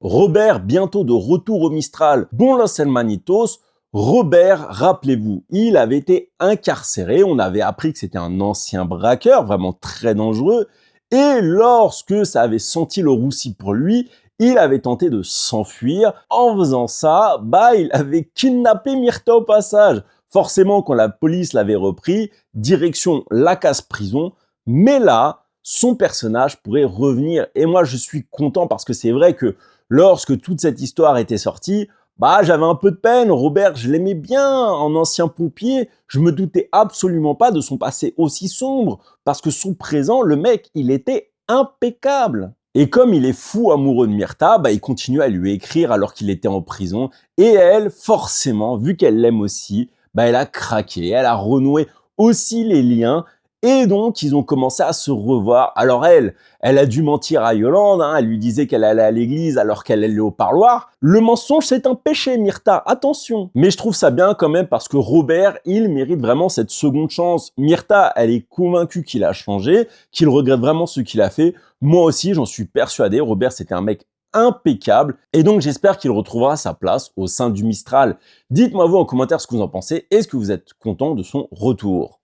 Robert, bientôt de retour au Mistral, bon Los Hermanitos. Robert, rappelez-vous, il avait été incarcéré. On avait appris que c'était un ancien braqueur, vraiment très dangereux. Et lorsque ça avait senti le roussi pour lui, il avait tenté de s'enfuir. En faisant ça, il avait kidnappé Myrtha au passage. Forcément, quand la police l'avait repris, direction la casse-prison. Mais là, son personnage pourrait revenir. Et moi, je suis content parce que c'est vrai que lorsque toute cette histoire était sortie, j'avais un peu de peine. Robert, je l'aimais bien en ancien pompier. Je me doutais absolument pas de son passé aussi sombre parce que son présent, le mec, il était impeccable. Et comme il est fou amoureux de Myrtha, il continue à lui écrire alors qu'il était en prison. Et elle, forcément, vu qu'elle l'aime aussi, elle a craqué, elle a renoué aussi les liens. Et donc, ils ont commencé à se revoir. Alors elle a dû mentir à Yolande, elle lui disait qu'elle allait à l'église alors qu'elle allait au parloir. Le mensonge, c'est un péché, Myrtha, attention. Mais je trouve ça bien quand même parce que Robert, il mérite vraiment cette seconde chance. Myrtha, elle est convaincue qu'il a changé, qu'il regrette vraiment ce qu'il a fait. Moi aussi, j'en suis persuadé. Robert, c'était un mec impeccable. Et donc, j'espère qu'il retrouvera sa place au sein du Mistral. Dites-moi vous en commentaire ce que vous en pensez. Est-ce que vous êtes content de son retour ?